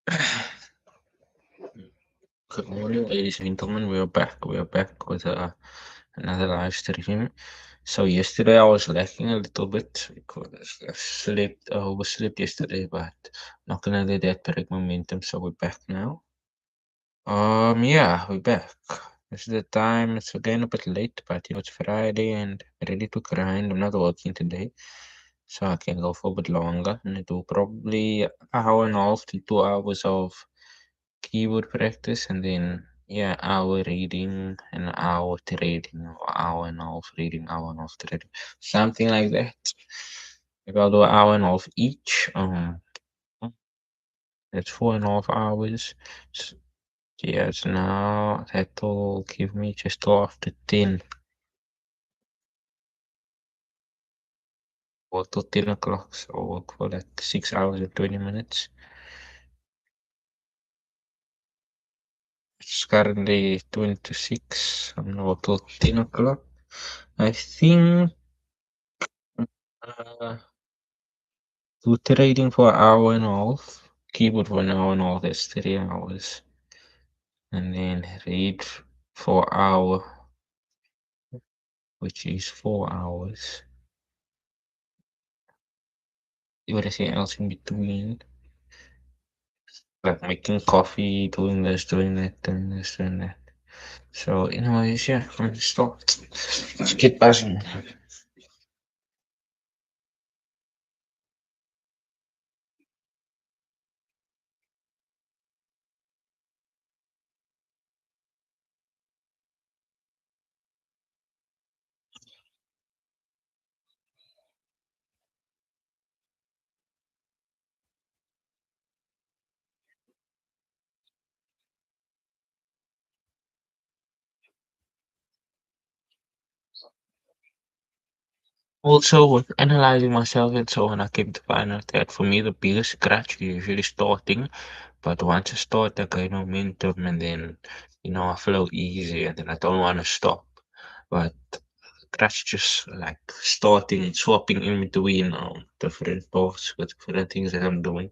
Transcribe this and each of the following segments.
Good morning, ladies and gentlemen. We are back. We are back with another live stream. So yesterday I was lacking a little bit because I overslept yesterday, but not gonna let that break momentum. So we're back now. Yeah, we're back. This is the time. It's again a bit late, but it's Friday and ready to grind. I'm not working today, so I can go for a bit longer. And do probably an hour and a half to 2 hours of keyboard practice, and then yeah, hour reading and hour trading, or hour and a half reading, hour and a half trading, something like that. Maybe I'll do an hour and a half each. That's 4.5 hours. S- Yes, now that'll give me just till after 10. Work till 10 o'clock, so I'll work for like 6 hours and 20 minutes. It's currently 26. I'm gonna work till 10 o'clock. I think uh, do trading for an hour and a half, keyboard for an hour and a half, that's 3 hours. And then read for an hour, which is 4 hours. Everything else in between, like making coffee, doing this, doing that, doing this, doing that. So, anyways, yeah, I'm gonna start. Let's get buzzing. Also, with analyzing myself and so on, I came to find out that for me, the biggest scratch is usually starting. But once I start, I gain momentum and then, I flow easy and then I don't want to stop. But that's just like starting and swapping in between different parts with different things that I'm doing.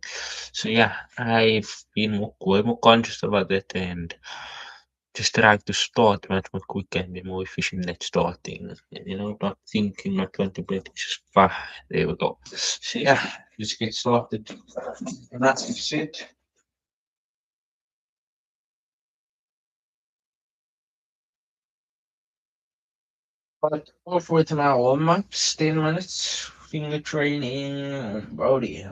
So yeah, I've been way more conscious about that and just trying to start much more quick and be more efficient at starting. And, not thinking, not contemplating, just there we go. So yeah, let's get started. And that's it. But off with my warm-ups, 10 minutes, finger training, body.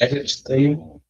Lifestyle.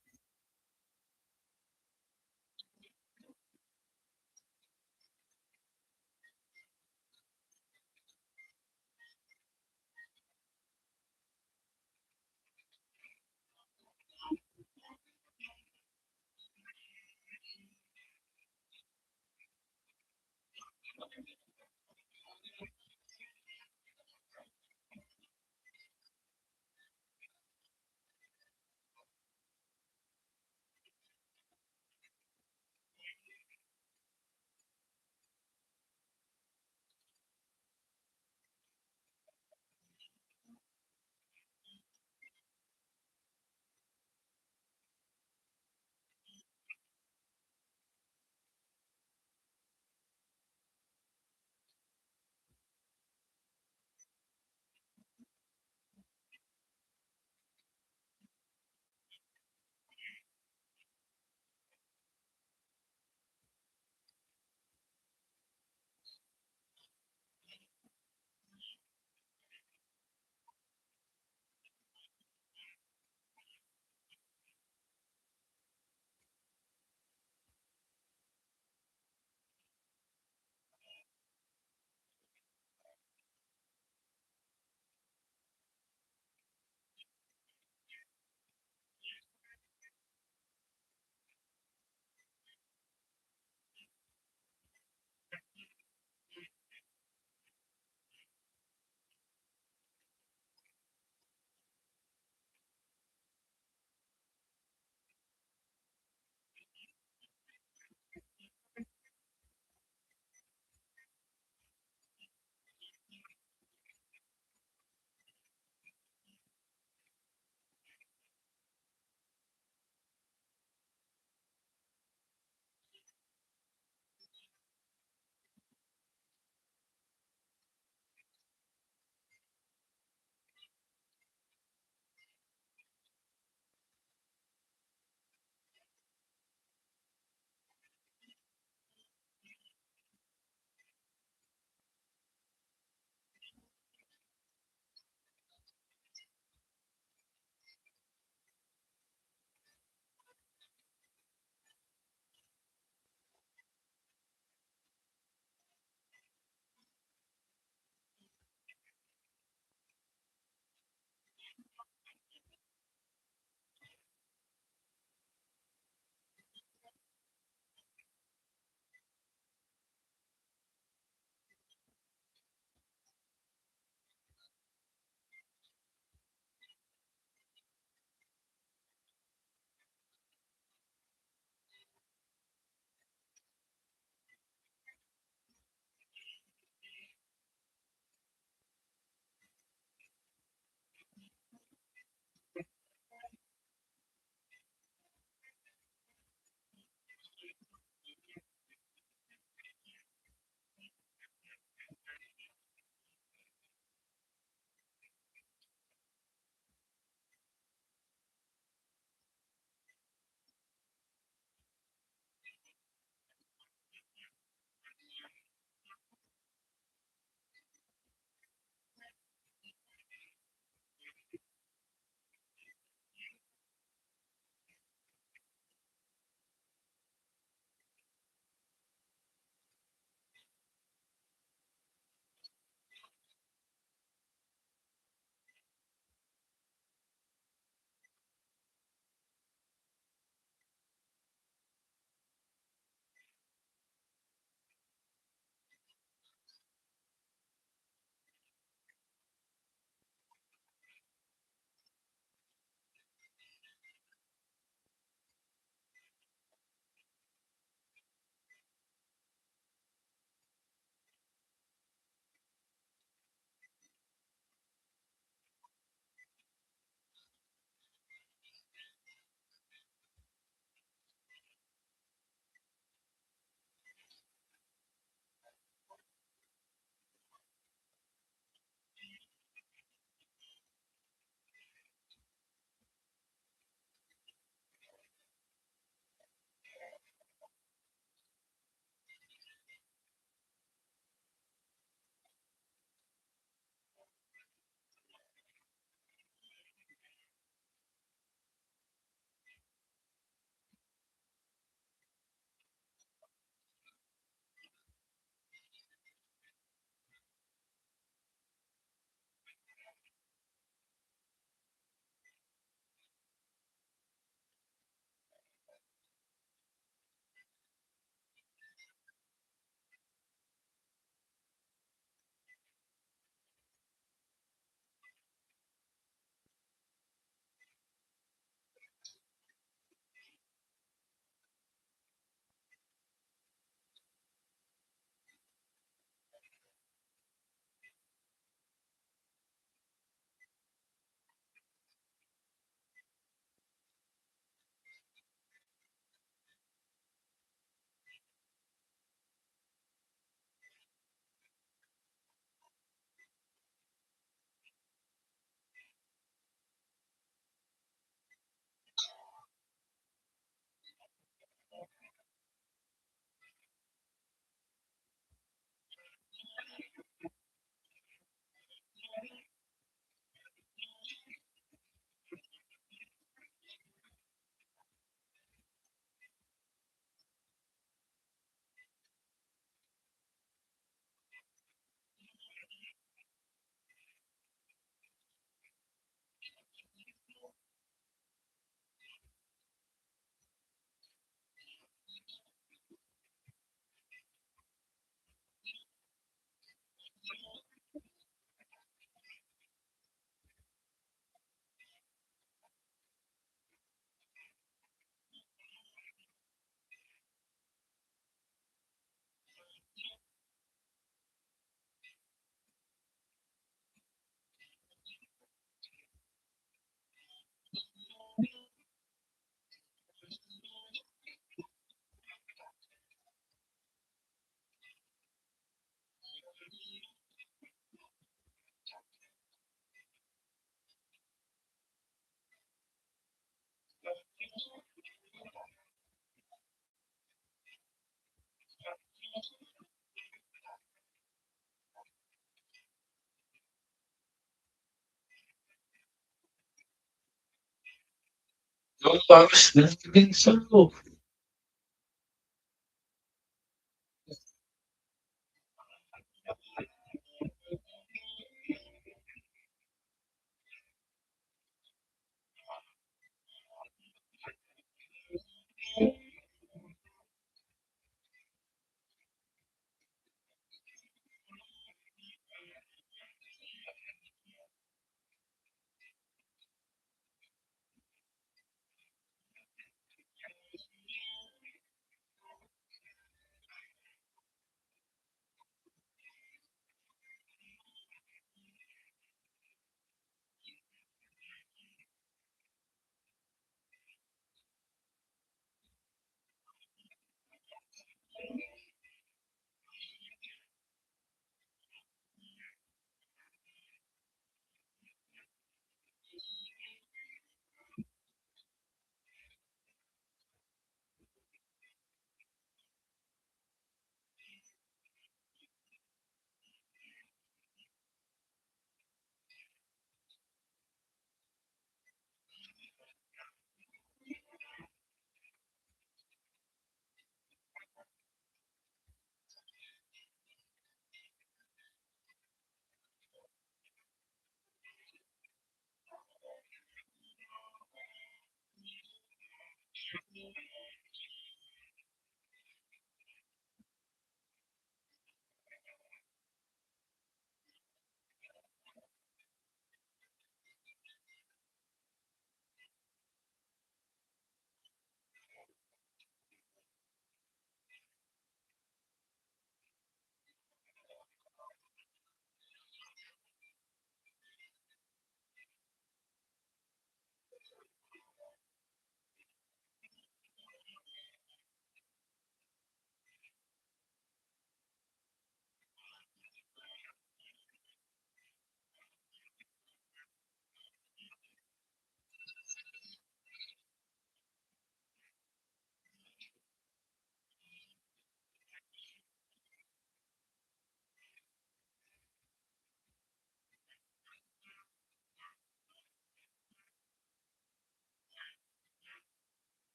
Oh, I was thinking so.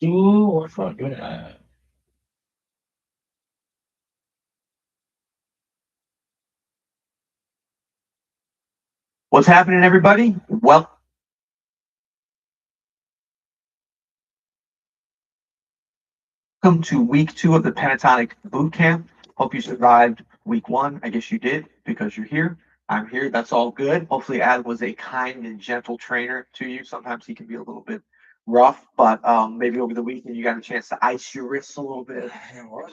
Do what's wrong? What's happening, everybody? Welcome to week two of the Pentatonic Boot Camp. Hope you survived week one. I guess you did because you're here. I'm here. That's all good. Hopefully, Adam was a kind and gentle trainer to you. Sometimes he can be a little bit rough, but maybe over the weekend you got a chance to ice your wrists a little bit,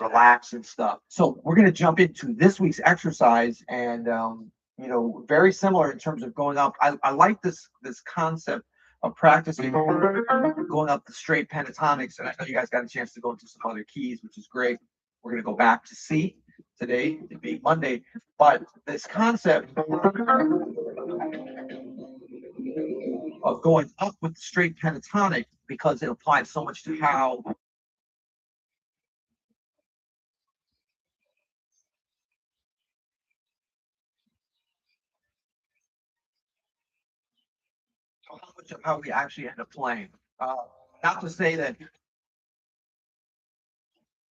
relax and stuff. So we're gonna jump into this week's exercise, and very similar in terms of going up. I like this concept of practicing going up the straight pentatonics. And I know you guys got a chance to go into some other keys, which is great. We're going to go back to C today, it being Monday. But this concept of going up with the straight pentatonic, because it applies so much to much of how we actually end up playing. Uh, Not to say that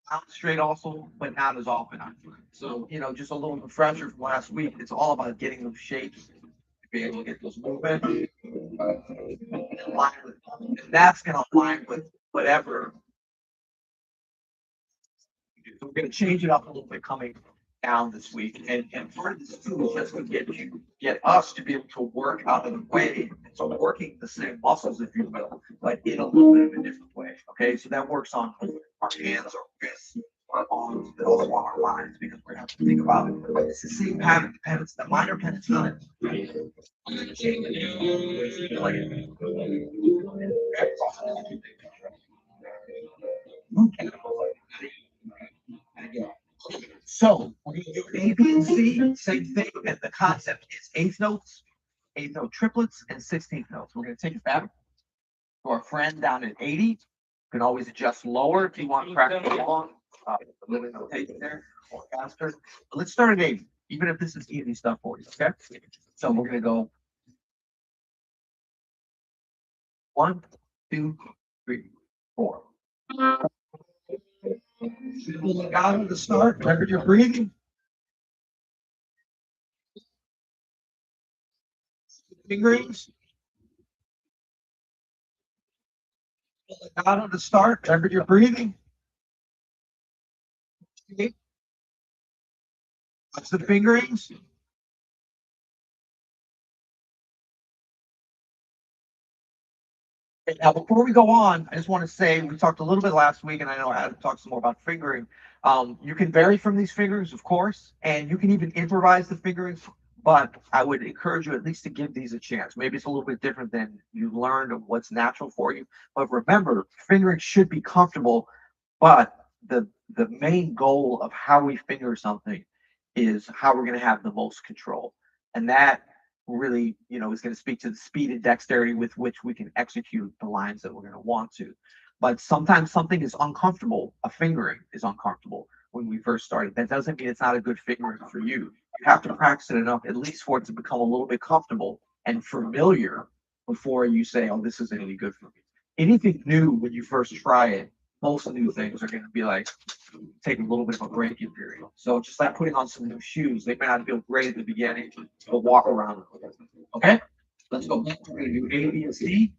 down straight also, but not as often. So, just a little refresher from last week. It's all about getting those shapes to be able to get those movement in line with, and that's going to align with whatever you do. So we're going to change it up a little bit coming down this week. And part of this too is just to get us to be able to work out of the way. So working the same muscles, if you will, but in a little bit of a different way. Okay. So that works on our hands, our wrists, our arms, but also on our minds, because we're gonna have to think about it. It's the same pattern, depends the minor pentatonic. So we're going to do A, B, and C, same thing. And the concept is eighth note triplets, and 16th notes. We're going to take it back to our friend down at 80. You can always adjust lower if you want to practice along. A little notation there, or faster. But let's start at 80, even if this is easy stuff for you. Okay. So we're going to go 1, 2, 3, 4. Look out at the start. Remember your breathing. Fingerings. Look out at the start. Remember your breathing. Okay. Watch the fingerings. Now, before we go on, I just want to say we talked a little bit last week, and I know Adam talked some more about fingering. You can vary from these fingerings, of course, and you can even improvise the fingerings. But I would encourage you at least to give these a chance. Maybe it's a little bit different than you learned of what's natural for you. But remember, fingering should be comfortable. But the main goal of how we finger something is how we're going to have the most control, and that really, is going to speak to the speed and dexterity with which we can execute the lines that we're going to want to. But sometimes something is uncomfortable. A fingering is uncomfortable when we first started. That doesn't mean it's not a good fingering for you. You have to practice it enough, at least for it to become a little bit comfortable and familiar before you say, oh, this isn't any good for me. Anything new, when you first try it, most new things are going to be like take a little bit of a break-in period. So just like putting on some new shoes, they may not feel great at the beginning, but walk around with them. Okay, let's go. We're going to do A, B, and C.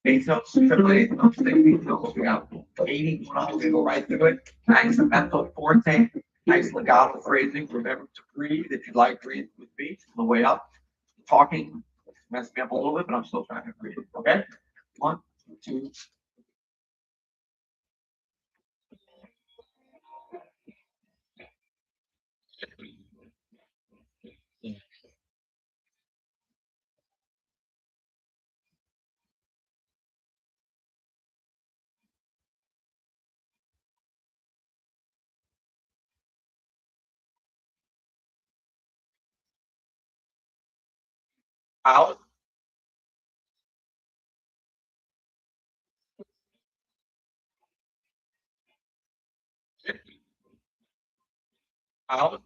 Eighth notes, triple eighth notes, eighth notes. We got 80. We're going to go right through it. Nice mental forte. Nice legato phrasing. Remember to breathe. If you like, breathe with me on the way up. Talking messed me up a little bit, but I'm still trying to breathe. Okay, 1, 2. Out, out.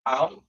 Out.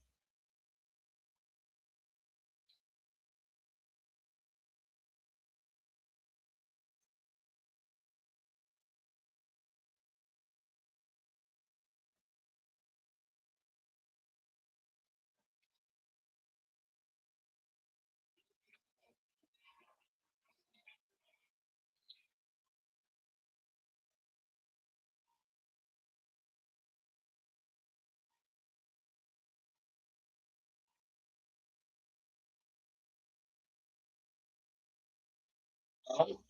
Out.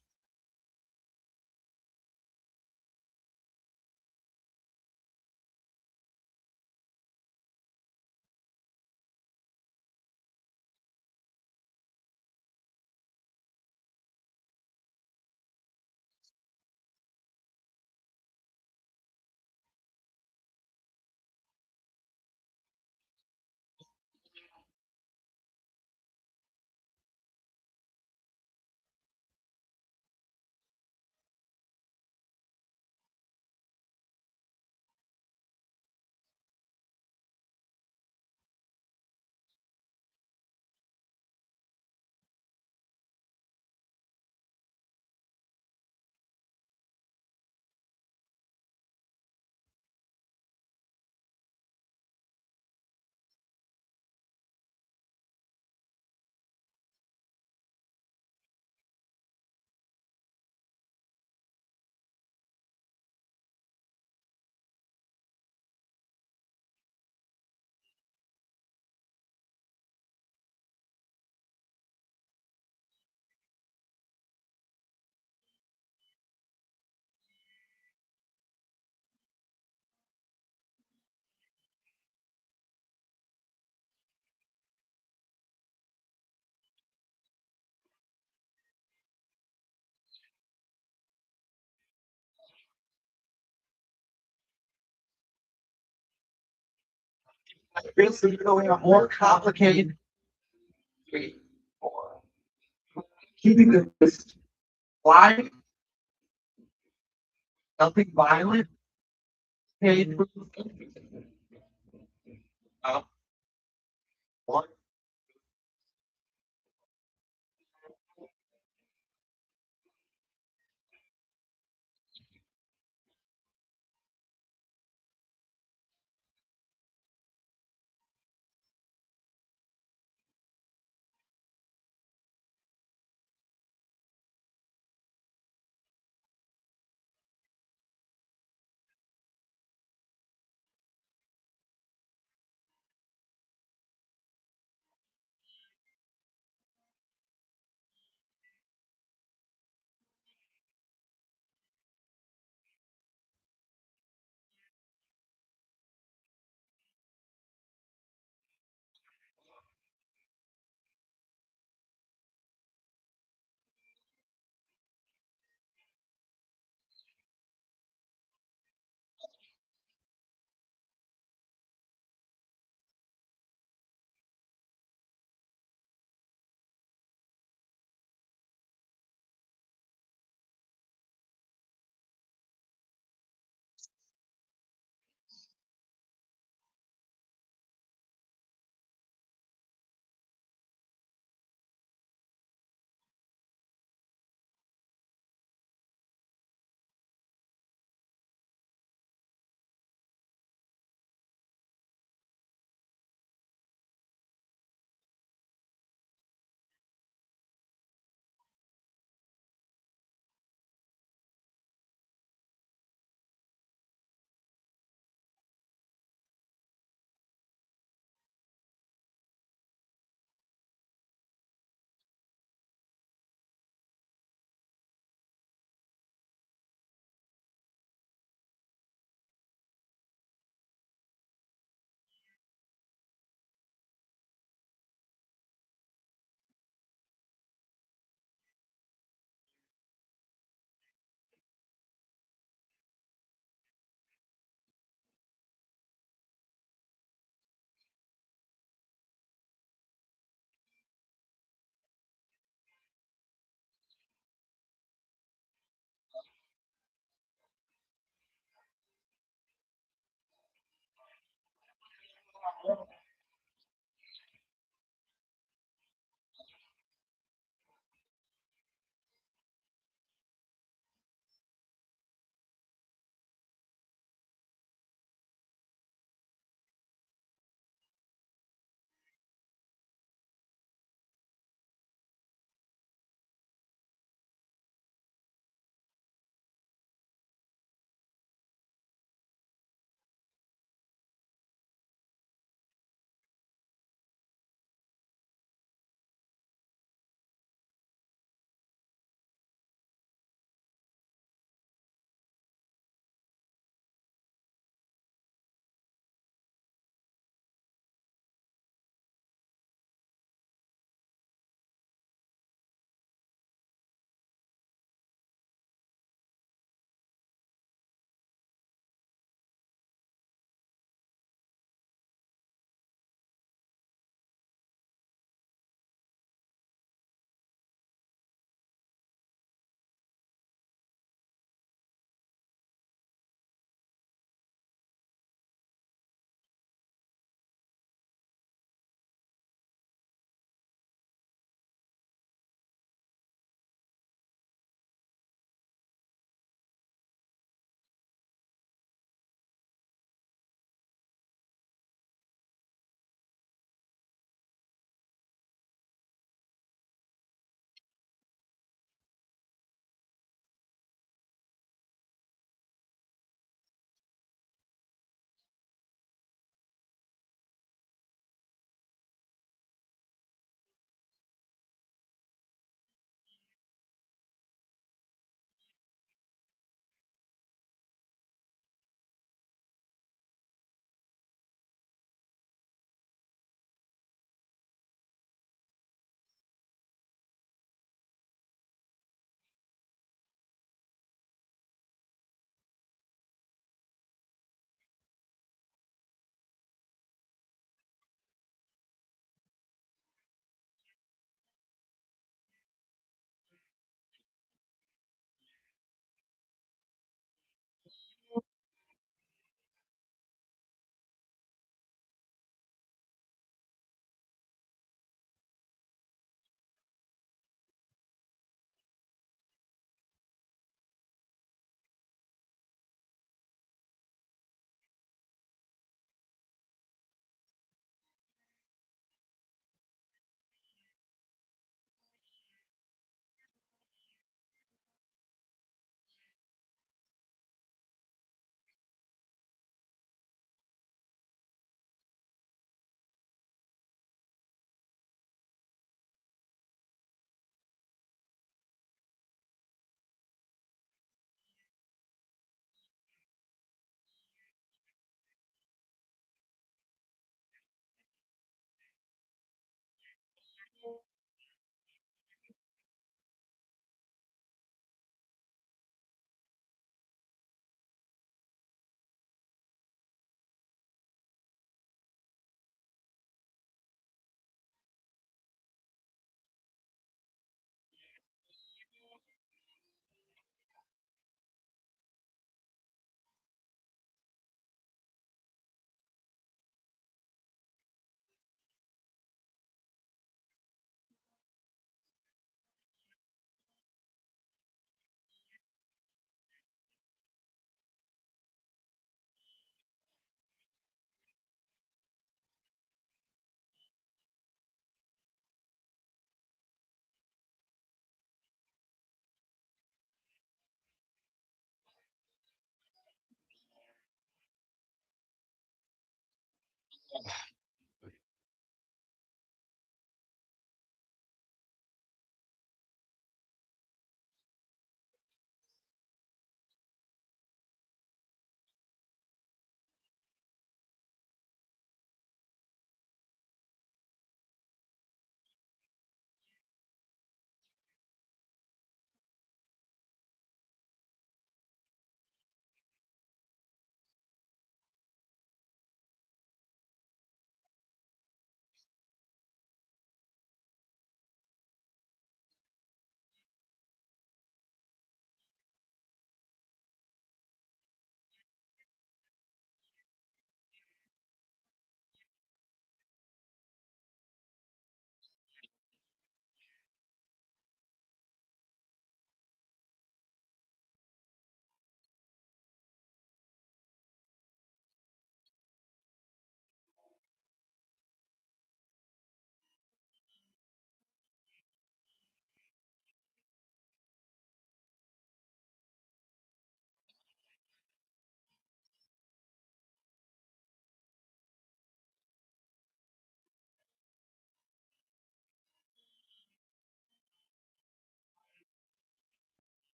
Basically, we have more complicated for keeping this live, nothing violent. Okay, uh, what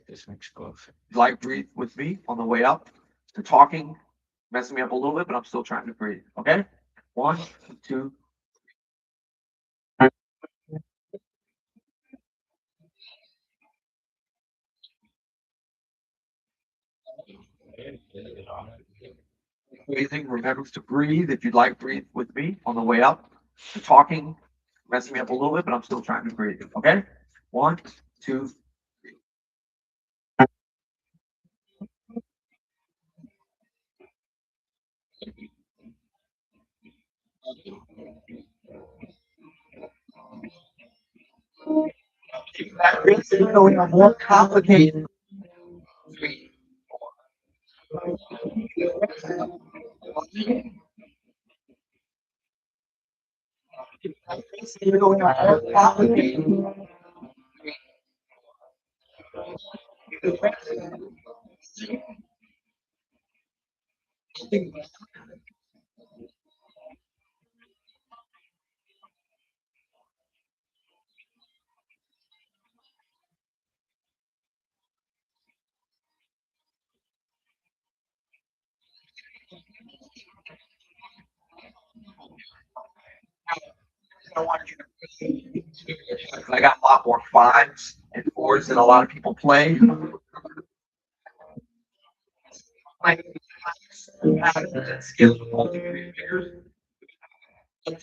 This makes perfect. Like breathe with me on the way up. The talking messing me up a little bit, but I'm still trying to breathe. Okay? One, two. Breathing. Remember to breathe. If you'd like, breathe with me on the way up. The talking messing me up a little bit, but I'm still trying to breathe. Okay? One, two. That makes it going more complicated. That makes it going more complicated. I want you to, I got a lot more fives and fours than a lot of people play. Like skills with all three fingers. The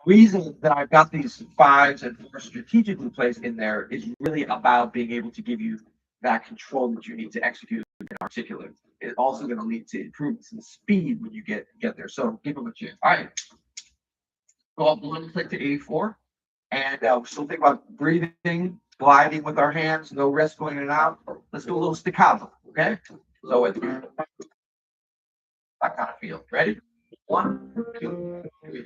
reason that I've got these fives and fours strategically placed in there is really about being able to give you that control that you need to execute and articulate. It's also going to lead to improvements in speed when you get there. So give them a chance. All right, go up one click to 84. And we're still thinking about breathing, gliding with our hands, no rest going in and out. Let's do a little staccato, okay? So it's that kind of feel. Ready? One, two, three.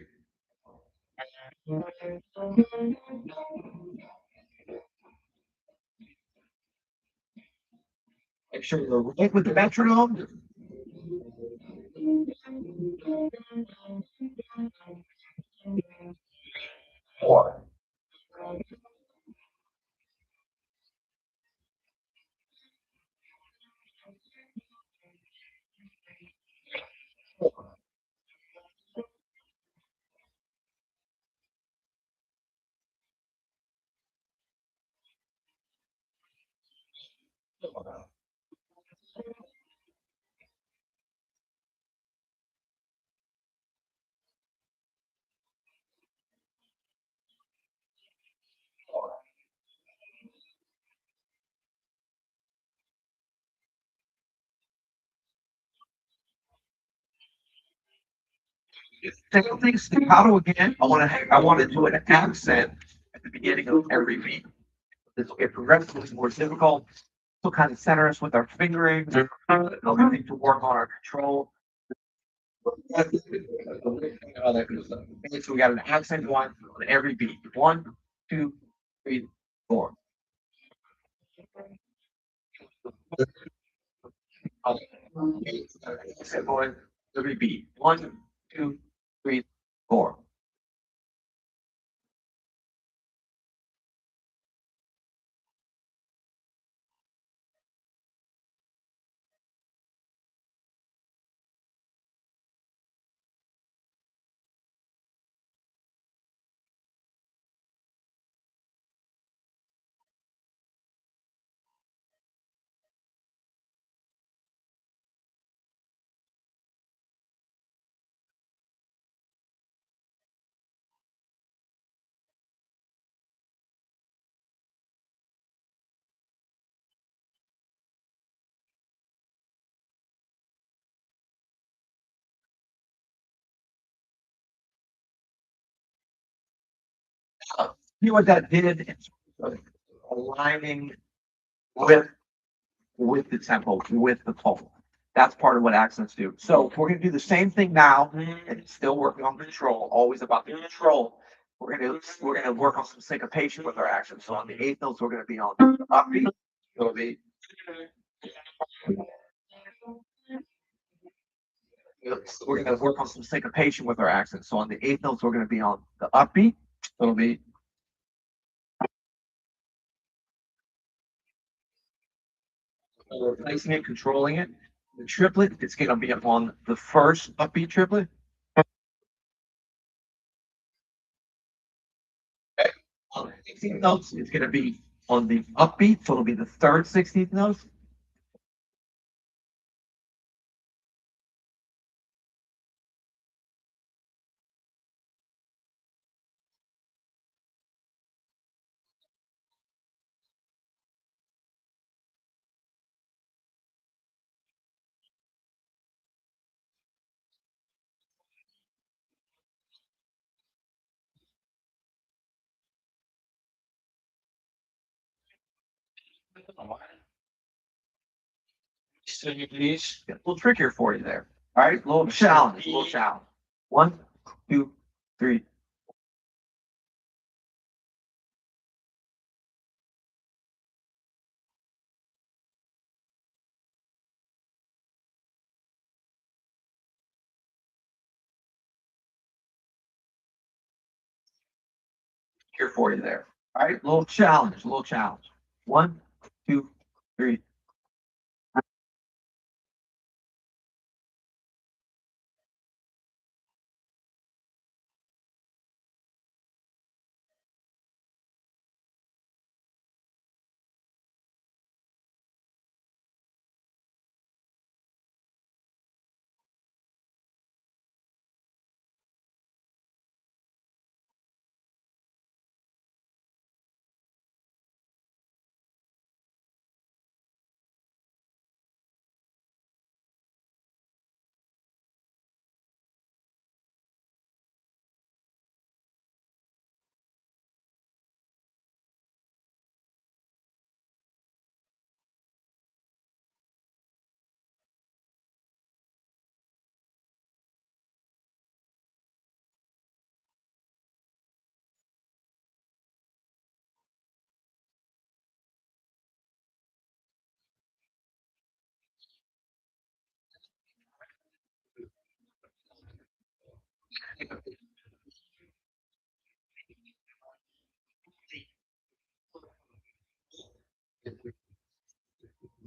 Make sure you're right with the metronome. Four. Same thing, staccato again. I want to do an accent at the beginning of every beat. This will get progressively more difficult. So kind of center us with our fingering. Another thing to work on our control. Okay, so we got an accent one on every beat. One, two, three, four. Accent one, every beat. One, two, three, four. See what that did in terms of aligning with with the tempo, with the tone. That's part of what accents do. So we're gonna do the same thing now, and still working on control, always about the control. We're gonna work on some syncopation with our accents. So on the eighth notes, we're gonna be on the upbeat. It'll be we're gonna work on some syncopation with our accents. So on the eighth notes, we're gonna be on the upbeat. It'll be replacing it, controlling it. The triplet, it's gonna be on the first upbeat triplet. Okay. On the 16th notes, it's gonna be on the upbeat, so it'll be the third 16th note. So you please. A little trickier for you there. All right, a little challenge, a little challenge. One, two, three. here for you there. All right, little challenge, little challenge. One, two, three.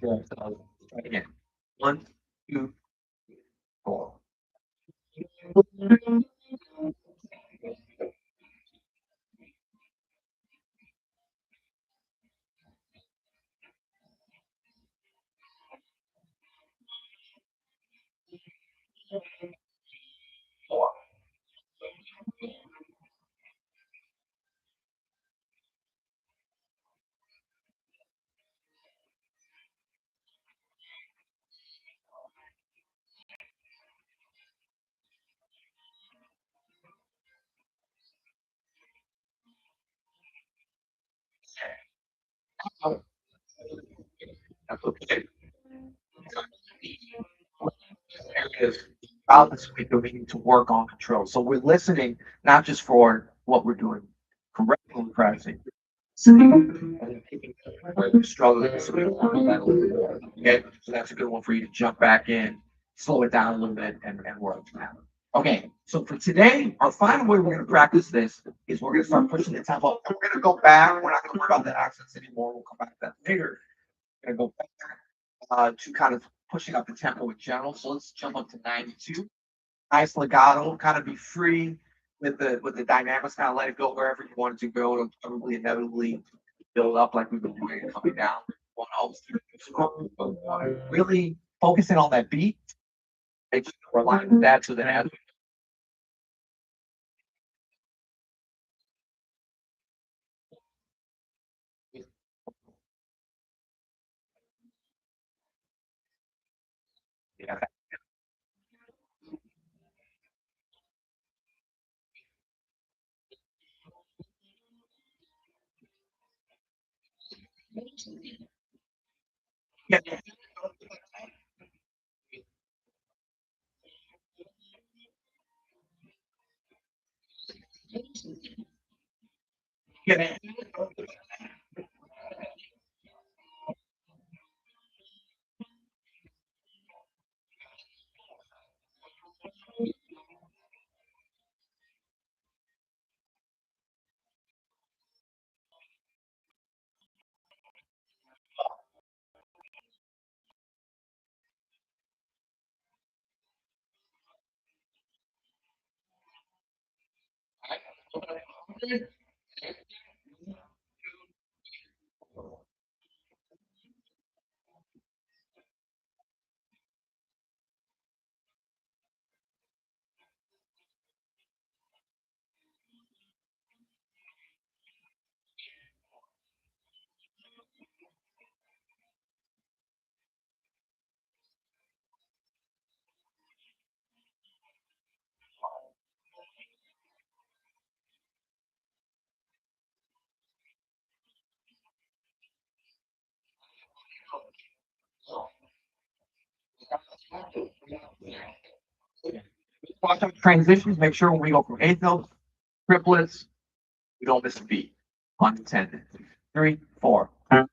Yeah, so try it again. One, two, four. That's okay. Areas about this week that we need to work on control. So we're listening not just for what we're doing correctly in practicing, and then taking where we're struggling. So we learn that a little bit. Okay, so that's a good one for you to jump back in, slow it down a little bit, and work that. Okay, so for today, our final way we're going to practice this is we're going to start pushing the tempo. And we're going to go back. We're not going to worry about the accents anymore. We'll come back to that later. We're going to go back to kind of pushing up the tempo in general. So let's jump up to 92. Nice legato, kind of be free with the dynamics, kind of let it go wherever you want it to go. It'll probably inevitably build up like we've been doing it coming down. Won't always do musical, but really focusing on that beat, make sure we're aligned with that so that as we yeah, yeah, yeah, watch out transitions. Make sure when we go from eighth notes, triplets, we don't miss a beat. Pun intended. Three, four. Pun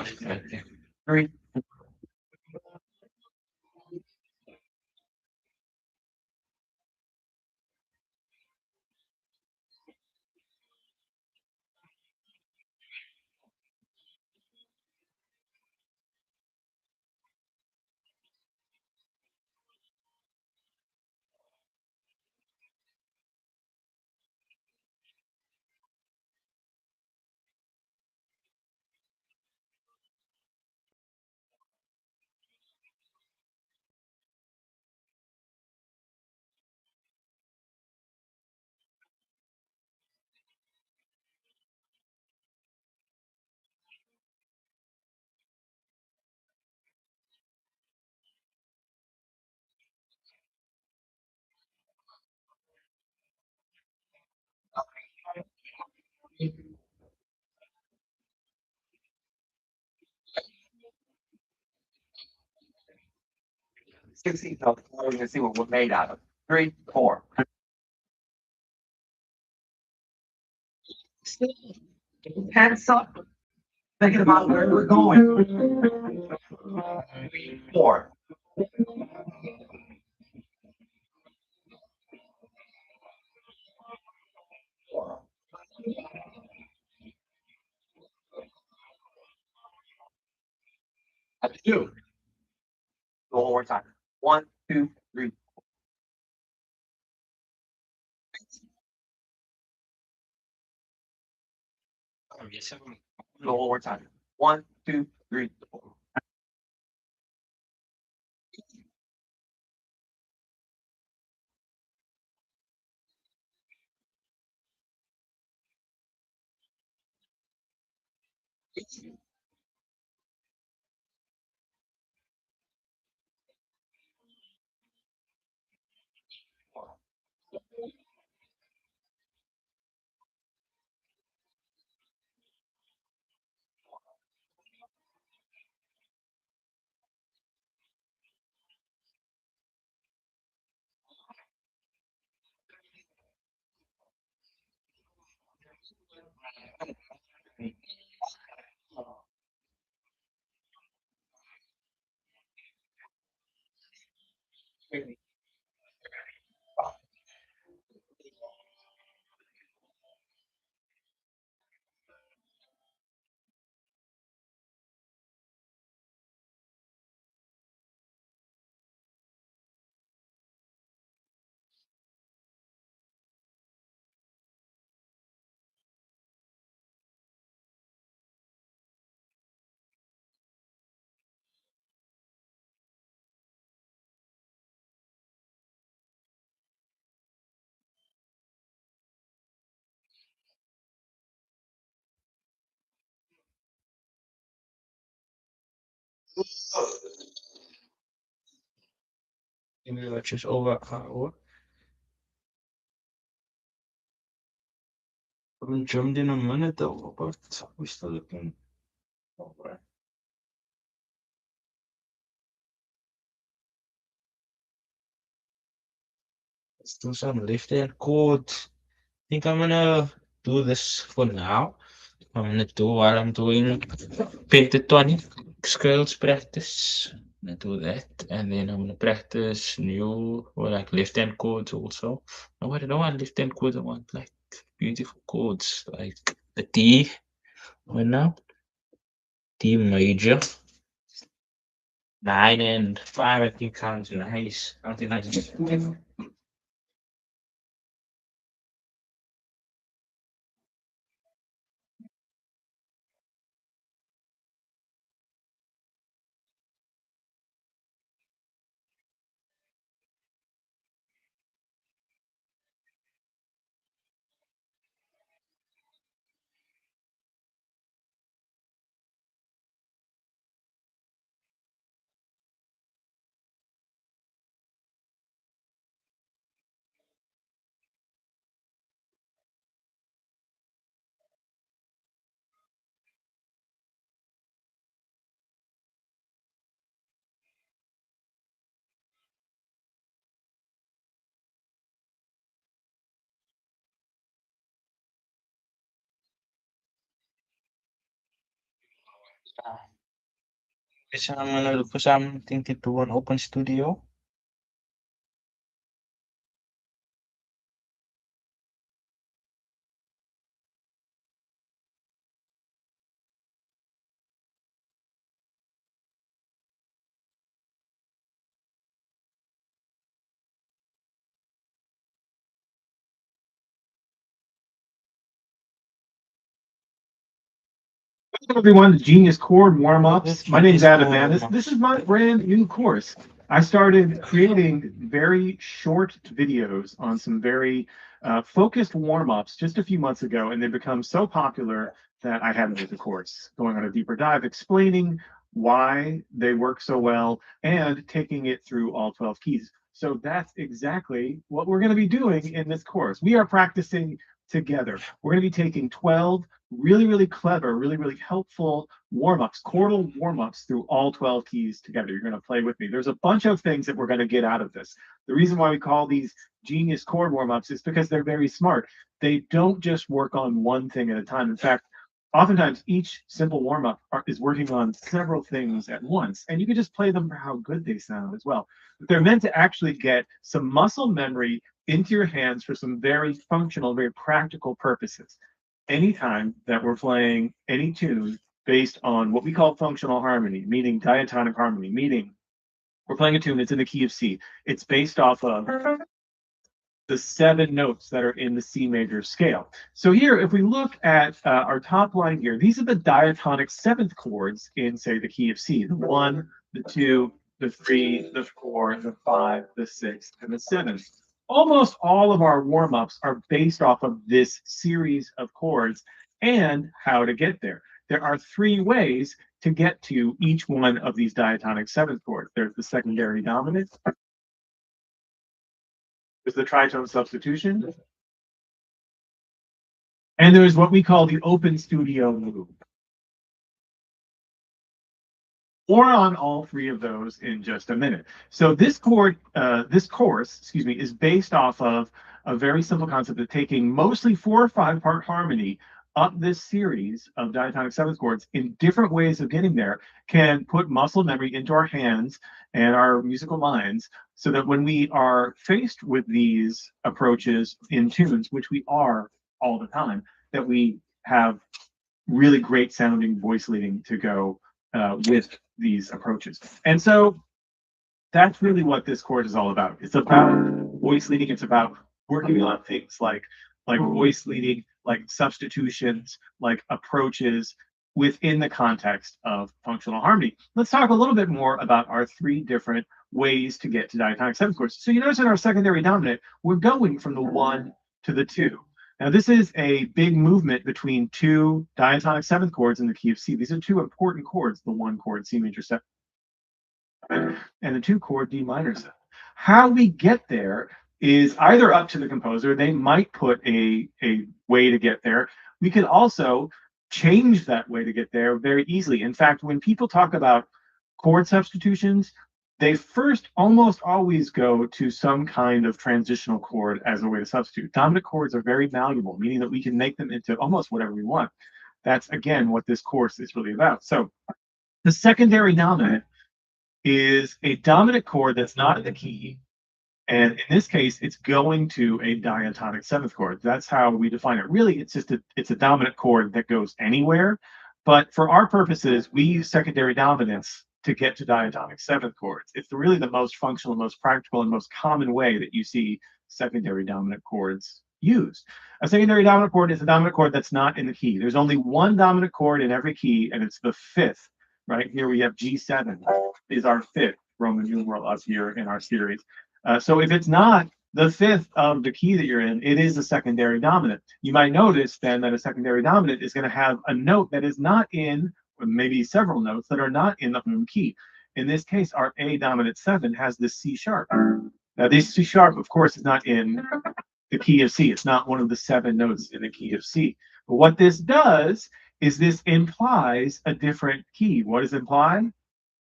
intended. Three, 16 of we're gonna see what we're made out of. Three, four. Hands up, thinking about where we're going. Four. That's two. Go one more time. One, two, three. Go one more time. One, two, three, four. Inmiddels overgehouden. We jumped in a minute though, but we still looking over. Let's do some lift and code. I think I'm gonna do this for now. I'm gonna do while I'm doing pentatonic scales practice. I'm gonna do that, and then I'm gonna practice new or like left hand chords also. No, but I don't want left hand chords. I want like beautiful chords, like the D. Right now, D major, 9 and 5. I think sounds nice. Something nice. Kasi I'm gonna look for something to do on Open Studio. Everyone, Genius Chord warm-ups. My name's Adam Manis. This is my brand new course. I started creating very short videos on some very focused warm-ups just a few months ago, and they've become so popular that I have made the course, going on a deeper dive, explaining why they work so well, and taking it through all 12 keys. So that's exactly what we're going to be doing in this course. We are practicing together. We're going to be taking 12 really, really clever, really, really helpful warm-ups, chordal warm-ups through all 12 keys together. You're going to play with me. There's a bunch of things that we're going to get out of this. The reason why we call these genius chord warm-ups is because they're very smart. They don't just work on one thing at a time. In fact, oftentimes each simple warm-up is working on several things at once, and you can just play them for how good they sound as well. But they're meant to actually get some muscle memory into your hands for some very functional, very practical purposes. Anytime that we're playing any tune based on what we call functional harmony, meaning diatonic harmony, meaning we're playing a tune that's in the key of C. It's based off of the 7 notes that are in the C major scale. So here, if we look at our top line here, these are the diatonic seventh chords in, say, the key of C. The 1, the 2, the 3, the 4, the 5, the 6, and the 7. Almost all of our warm-ups are based off of this series of chords and how to get there. There are 3 ways to get to each one of these diatonic seventh chords. There's the secondary dominant, there's the tritone substitution, and there's what we call the open studio move. Or on all 3 of those in just a minute. So this course, excuse me, is based off of a very simple concept of taking mostly 4 or 5 part harmony up this series of diatonic seventh chords in different ways of getting there can put muscle memory into our hands and our musical minds so that when we are faced with these approaches in tunes, which we are all the time, that we have really great sounding voice leading to go with these approaches. And so that's really what this course is all about. It's about voice leading. It's about working on things like voice leading, like substitutions, like approaches within the context of functional harmony. Let's talk a little bit more about our 3 different ways to get to diatonic seventh chords. So you notice in our secondary dominant, we're going from the 1 to the 2. Now, this is a big movement between 2 diatonic seventh chords in the key of C. These are 2 important chords, the 1 chord C major 7 and the 2 chord D minor 7. How we get there is either up to the composer. They might put a way to get there. We can also change that way to get there very easily. In fact, when people talk about chord substitutions, they first almost always go to some kind of transitional chord as a way to substitute. Dominant chords are very malleable, meaning that we can make them into almost whatever we want. That's, again, what this course is really about. So the secondary dominant is a dominant chord that's not in the key. And in this case, it's going to a diatonic seventh chord. That's how we define it. Really, it's a dominant chord that goes anywhere. But for our purposes, we use secondary dominants to get to diatonic seventh chords. It's really the most functional, most practical, and most common way that you see secondary dominant chords used. A secondary dominant chord is a dominant chord that's not in the key. There's only one dominant chord in every key, and it's the 5th. Right here we have G7 is our 5th Roman numeral up here in our series. So if it's not the 5th of the key that you're in, it is a secondary dominant. You might notice then that a secondary dominant is going to have a note that is not in, or maybe several notes that are not in the home key. In this case, our A dominant 7 has this C sharp. Now this C sharp, of course, is not in the key of C. It's not one of the 7 notes in the key of C. But what this does is this implies a different key. What does it imply?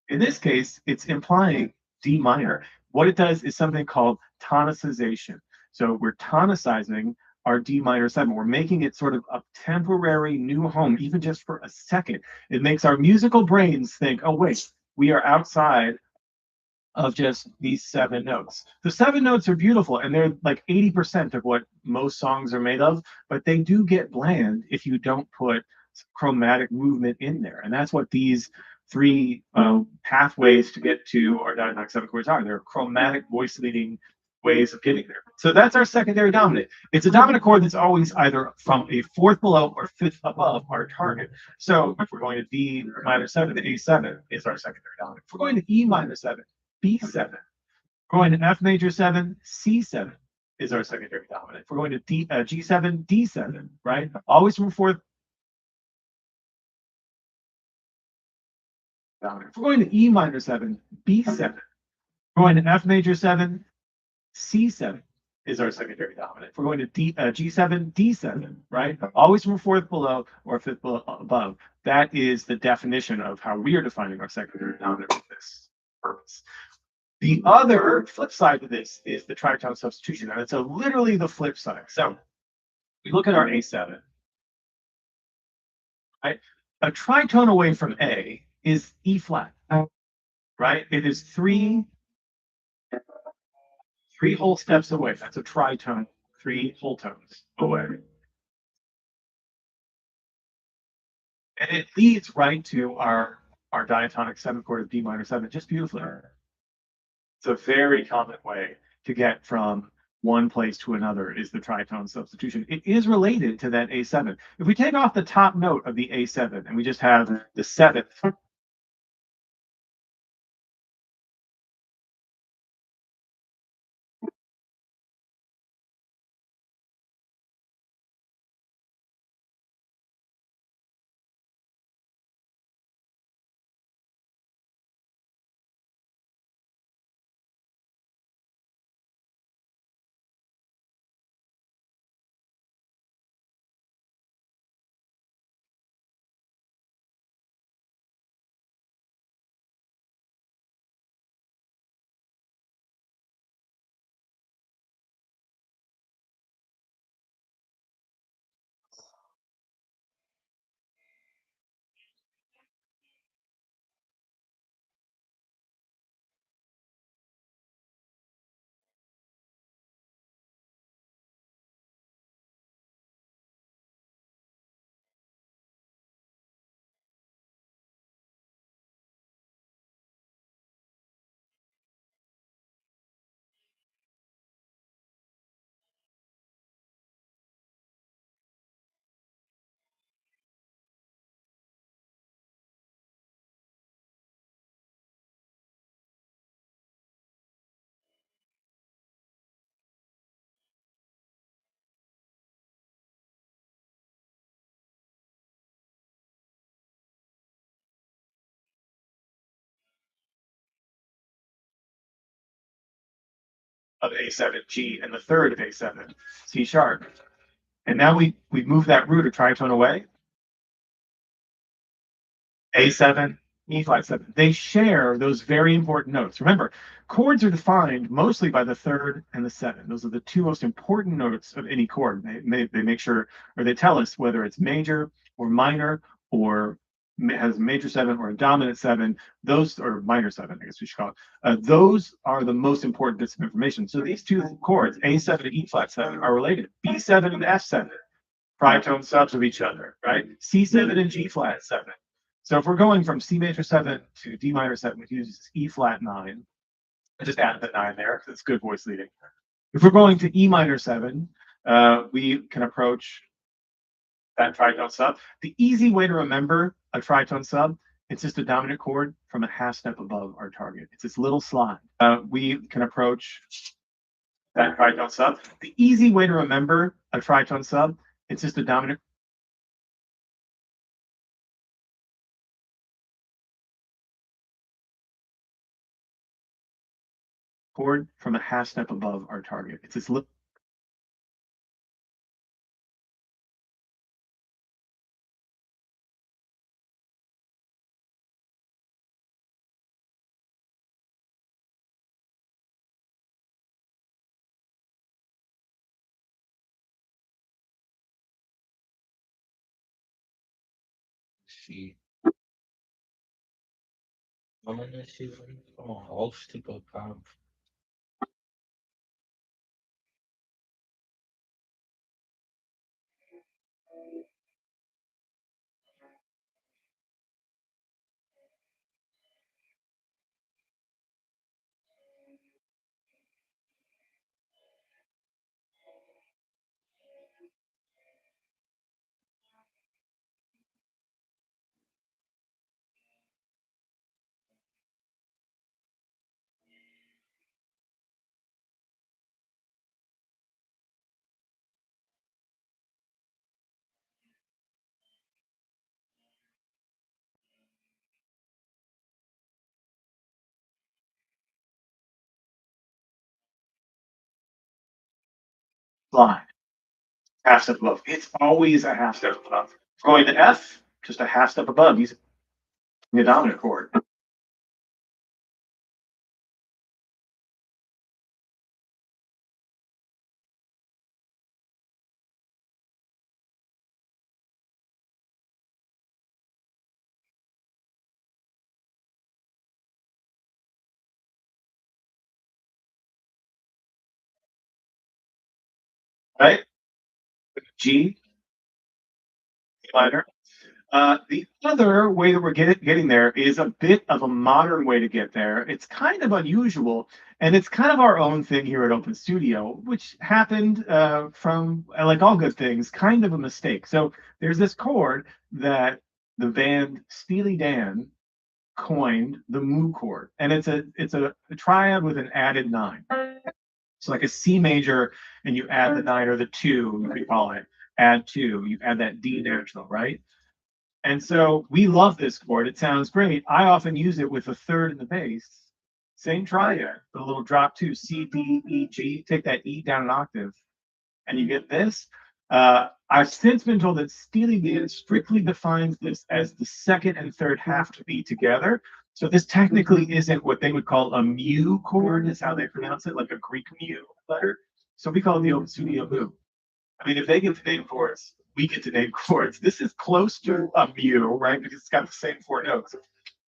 In this case, it's implying D minor. What it does is something called tonicization. So we're tonicizing our D minor 7. We're making it sort of a temporary new home, even just for a second. It makes our musical brains think, oh, wait, we are outside of just these 7 notes. The 7 notes are beautiful, and they're like 80% of what most songs are made of, but they do get bland if you don't put chromatic movement in there. And that's what these 3 pathways to get to our diatonic 7 chords are. They're chromatic voice leading ways of getting there. So that's our secondary dominant. It's a dominant chord that's always either from a 4th below or 5th above our target. So if we're going to D minor 7, A7 is our secondary dominant. If we're going to E minor 7, B7. We're going to F major 7, C7 is our secondary dominant. If we're going to G7, D7, right? Always from 4th dominant. If we're going to E minor 7, B7. We're going to F major 7, C7. is our secondary dominant. If we're going to G7, D7, right? Always from fourth below or fifth above. That is the definition of how we are defining our secondary dominant for this purpose. The other flip side of this is the tritone substitution, and it's literally the flip side. So we look at our A7, right? A tritone away from A is E flat, right? It is three whole steps away. That's a tritone, three whole tones away. And it leads right to our diatonic seventh chord of D minor 7, just beautifully. It's a very common way to get from one place to another is the tritone substitution. It is related to that A7. If we take off the top note of the A7 and we just have the seventh of A7G and the third of A7 C sharp. And now we move that root of tritone away. A7, E flat 7. They share those very important notes. Remember, chords are defined mostly by the third and the 7. Those are the two most important notes of any chord. They make sure, or they tell us whether it's major or minor or has a major 7 or a dominant 7. Those, or minor 7, I guess we should call it. Those are the most important bits of information. So these two chords, A7 and E flat 7, are related. B7 and F7, tritone subs of each other, right? C7 and G flat 7. So if we're going from C major 7 to D minor 7, we use E flat 9. I just added the 9 there because it's good voice leading. If we're going to E minor 7, we can approach that tritone sub. The easy way to remember a tritone sub, it's just a dominant chord from a half step above our target. It's this little slide. We can approach that tritone sub. The easy way to remember a tritone sub, it's just a dominant chord from a half step above our target. It's this little See, I'm gonna see from een half stuk elkaar. Slide. Half step above. It's always a half step above. Going to F, just a half step above using the dominant chord. Right? G minor. The other way that we're getting there is a bit of a modern way to get there. It's kind of unusual, and it's kind of our own thing here at Open Studio, which happened from, like all good things, kind of a mistake. So there's this chord that the band Steely Dan coined the moo chord, and it's a triad with an added nine. So like a C major, and you add the nine or the two, you could call it. Add two, you add that D natural, right? And so we love this chord. It sounds great. I often use it with a third in the bass. Same triad, the little drop two, C, D, E, G. Take that E down an octave, and you get this. I've since been told that Steely Dan strictly defines this as the second and third have to be together. So this technically isn't what they would call a mu chord, is how they pronounce it, like a Greek mu letter. So we call it the Open Studio mu. I mean, if they get to name chords, we get to name chords. This is close to a mu, right? Because it's got the same four notes.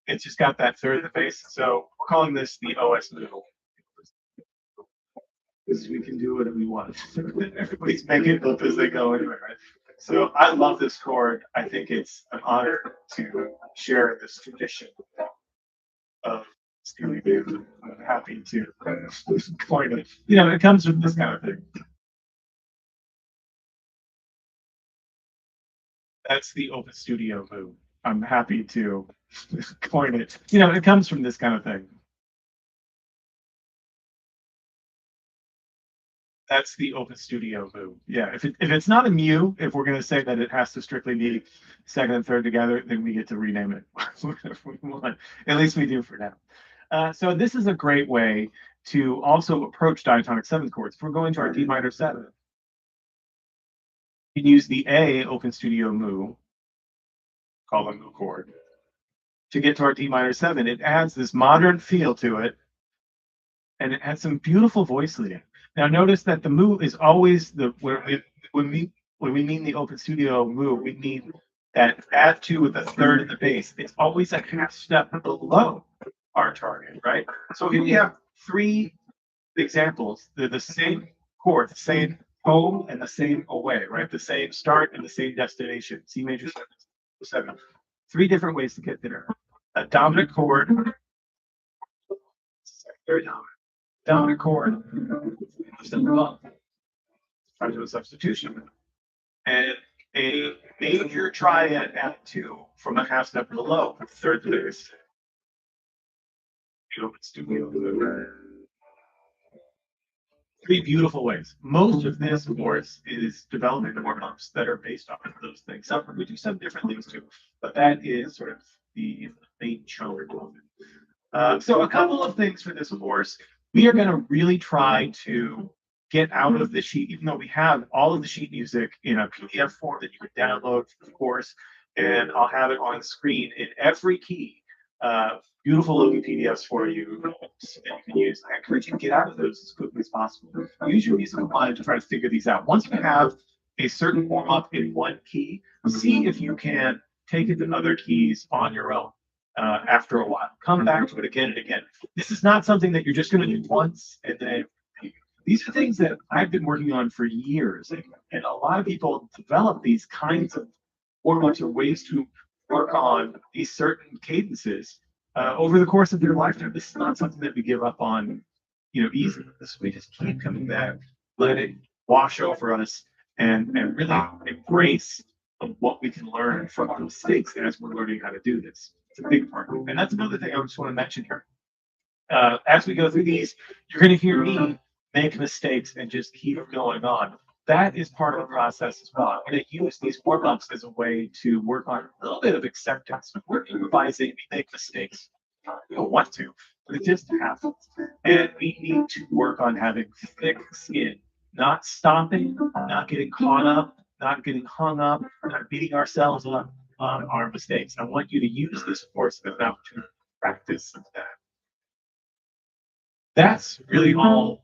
It's just got that third in the bass. So we're calling this the OS middle. Because we can do whatever we want. Everybody's making it up as they go anyway, right? So I love this chord. I think it's an honor to share this tradition of Steely Dan. I'm happy to point it. You know, it comes from this kind of thing. That's the Open Studio move. I'm happy to coin it. You know, it comes from this kind of thing. That's the Open Studio move. Yeah, if it's not a mu, if we're going to say that it has to strictly be second and third together, then we get to rename it whatever we want. At least we do for now. So this is a great way to also approach diatonic seventh chords. If we're going to our D minor seven, you can use the A Open Studio mu, call it mu chord, to get to our D minor seven. It adds this modern feel to it, and it has some beautiful voice leading. Now notice that the mu is always when we mean the Open Studio mu, we mean that add two with a third in the bass. It's always a half step below our target, right? So here we have three examples. They're the same chord, the same home and the same away, right? The same start and the same destination. C major seven. Three different ways to get there. A dominant chord, very dominant chord, step above, try to do a substitution, and a major triad add two from a half step below, third bass. Open Studio. Three beautiful ways. Most of this, of course, is development warm-ups that are based off of those things. Some we do some different things too, but that is sort of the main chunk of it. So a couple of things for this course. We are going to really try to get out of the sheet, even though we have all of the sheet music in a PDF form that you can download for the course, and I'll have it on screen in every key. Beautiful looking PDFs for you that you can use. I encourage you to get out of those as quickly as possible. Use your musical mind to try to figure these out. Once you have a certain warm up in one key, see if you can take it to other keys on your own after a while. Come back to it again and again. This is not something that you're just going to do once and then. These are things that I've been working on for years, and a lot of people develop these kinds of warm-ups or ways to work on these certain cadences over the course of their lifetime. This is not something that we give up on, easily. This we just keep coming back, let it wash over us, and really embrace what we can learn from our mistakes as we're learning how to do this. It's a big part, and that's another thing I just want to mention here. As we go through these, you're going to hear me make mistakes and just keep going on. That is part of the process as well. I'm going to use these warm-ups as a way to work on a little bit of acceptance. We're improvising, we make mistakes. We don't want to, but it just happens. And we need to work on having thick skin not stopping, not getting caught up, not getting hung up, not beating ourselves up on our mistakes. I want you to use this course as an opportunity to practice that. That's really all.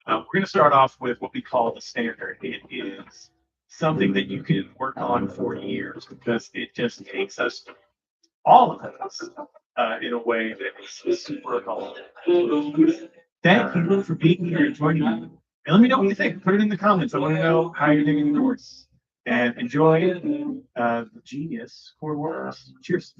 We're going to start off with what we call the standard. It is something that you can work on for years because it just takes us, all of us, in a way that is super helpful. Thank you for being here and joining me. And let me know what you think. Put it in the comments. I want to know how you're digging the course. And enjoy the genius core works. Cheers.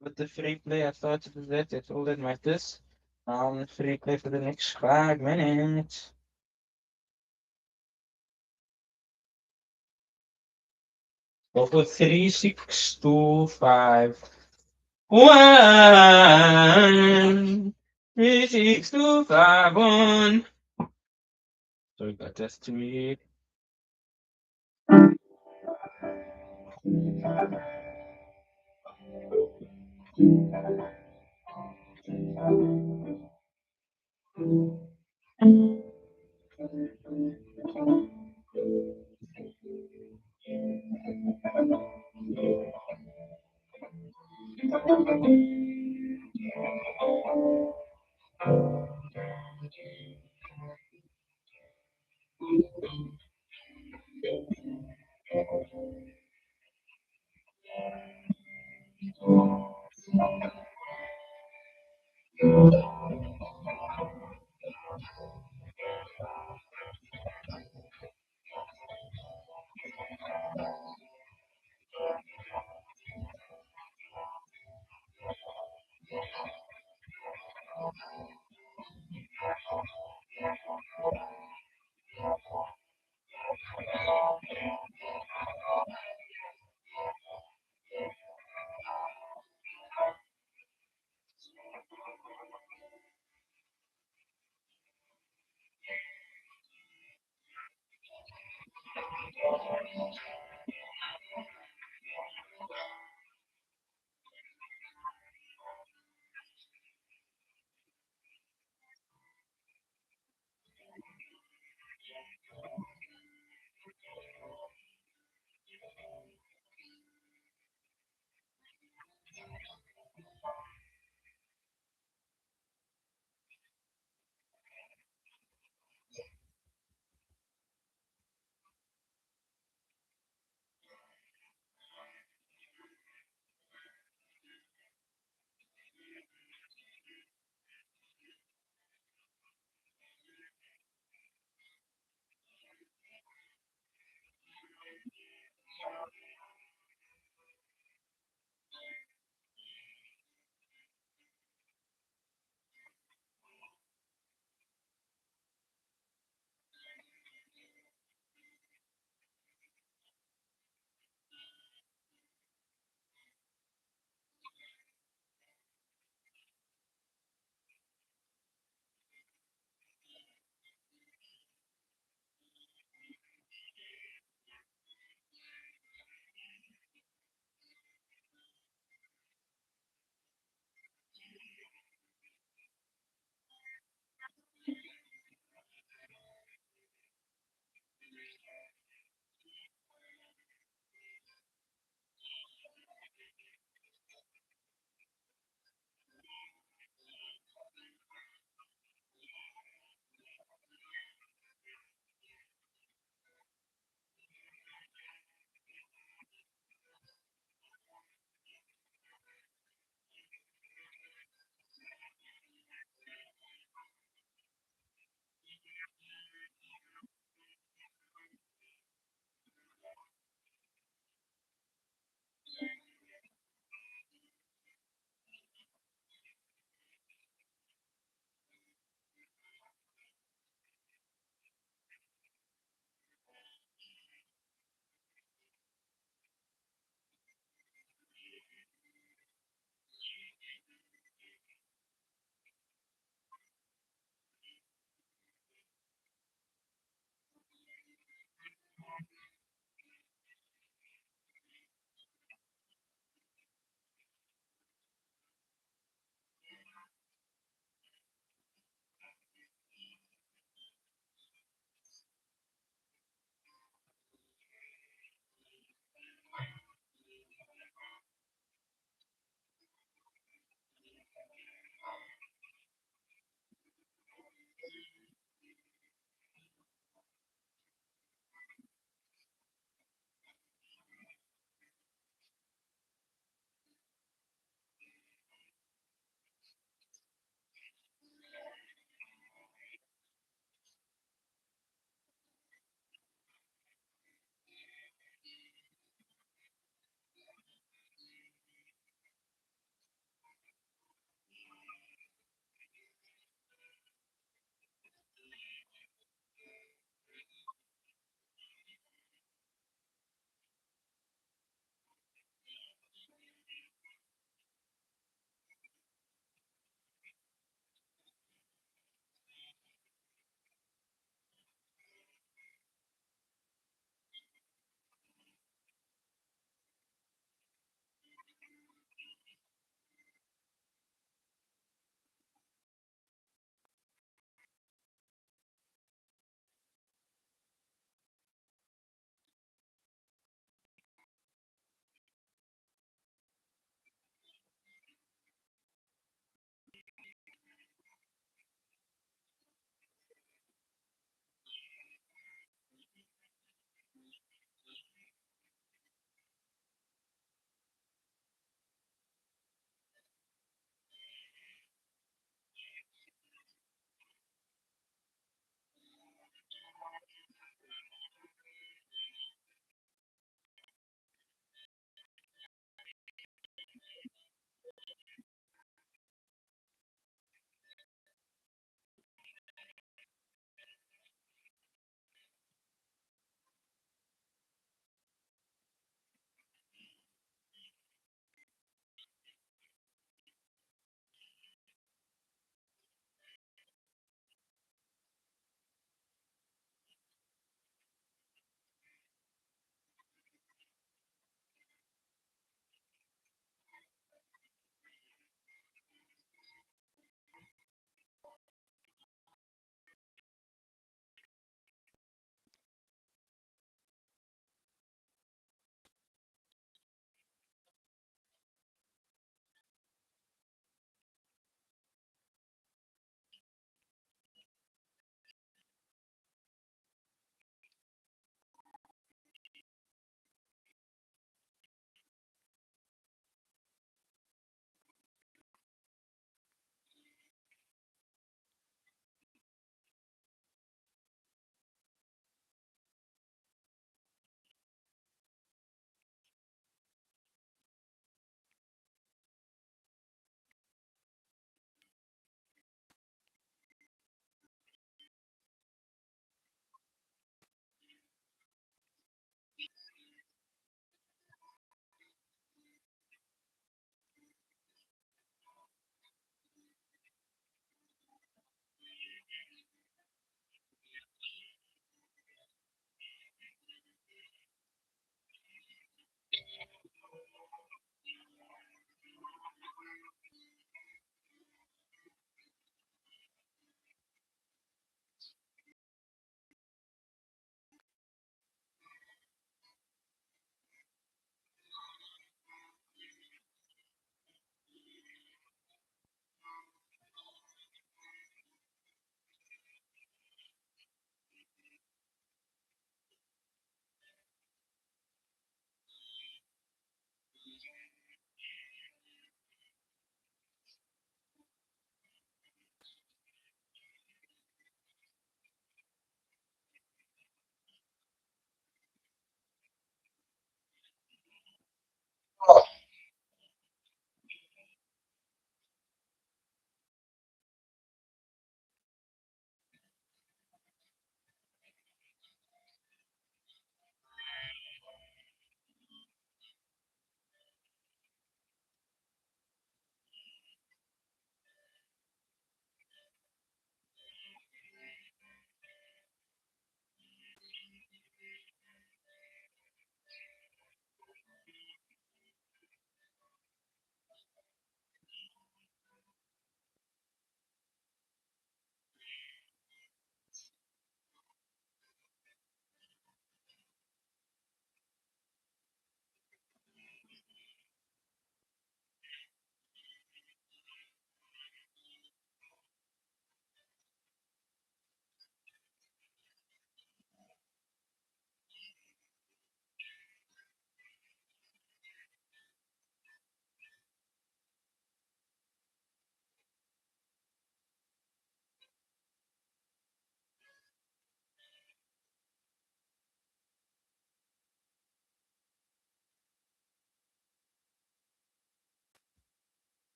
With the free play, I started with that. It's all that matters. Free play for the next 5 minutes. Go for 3, 6, 2, 5, 1. 3, 6, 2, 5, 1. So we got this 3.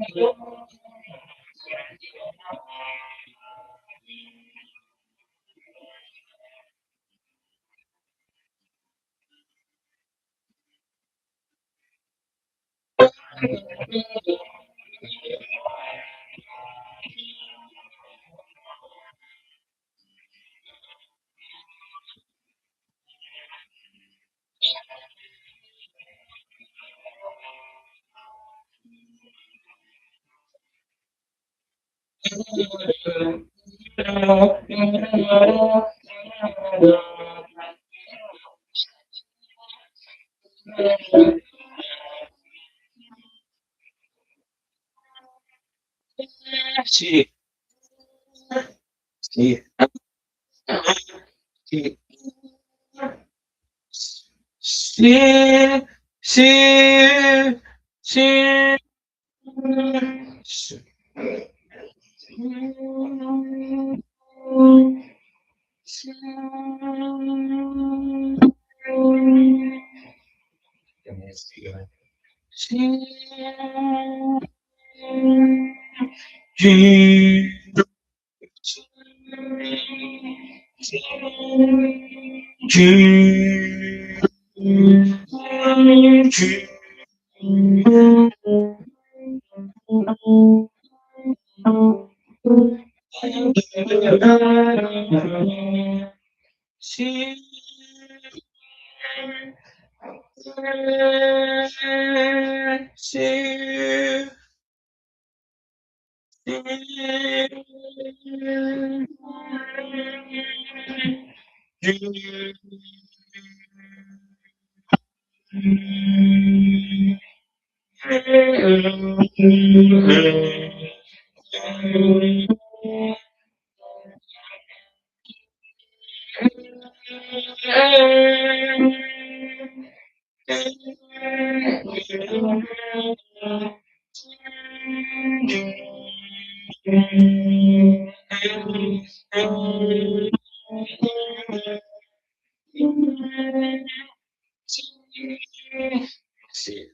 Sì, sì, sì, sì, sì, sì, sì. Sì. Sì. Sì.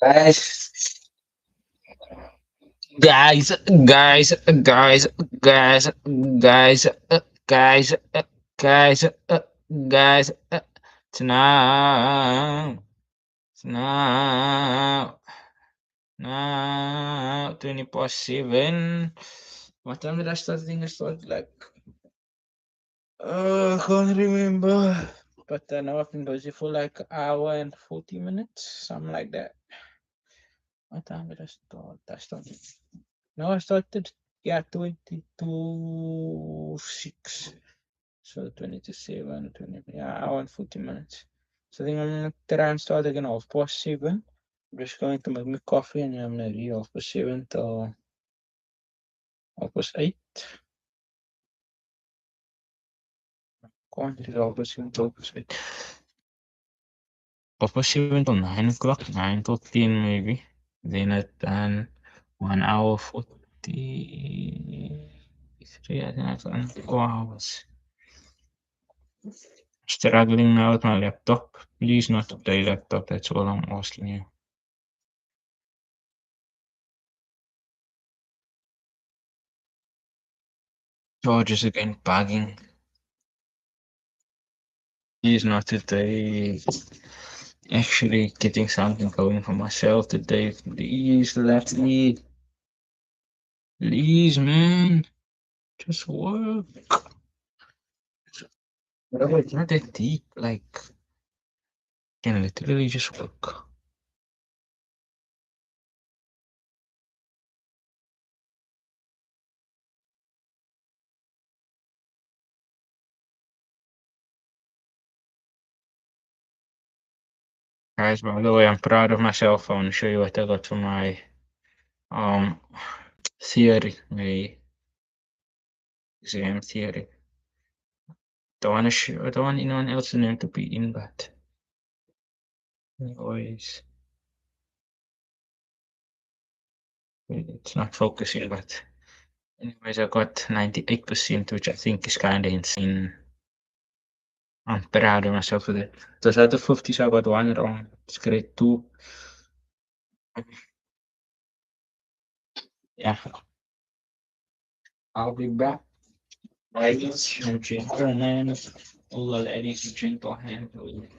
Guys, guys, guys, guys, guys, guys, guys, guys, guys, it's now, it's now, now, 20 past 7. What time did I start? I think I started like, I can't remember. But now I've been busy for like an hour and 40 minutes, something like that. What time did I start? I started. No, I started, yeah, 22 6. So 22 7, 20, yeah, hour and 40 minutes. So I think I'm gonna try and start again 7:30. I'm just going to make me coffee and then I'm gonna read 7:30 till 8:30. Can't read 7:30 till 8:30. 7:30 till 9 o'clock, 9 till 10 maybe. Then at 1 hour 43, I think I've done 4 hours. Struggling now with my laptop. Please not today laptop, that's all I'm asking you. Charges again bugging. Please not today. Actually getting something going for myself today. Please let me. Please man. Just work. Bro, it's not that deep. Like can literally just work. Guys, by the way, I'm proud of myself. I want to show you what I got for my um theory, my exam theory. Don't want to show, I don't want anyone else to know to be in, but anyways, it's not focusing. But anyways, I got 98%, which I think is kind of insane. I'm proud of myself for that. It was out of 50, so I got one wrong. It's grade two. Yeah, I'll be back. Ladies and gentlemen, all the ladies and gentlemen.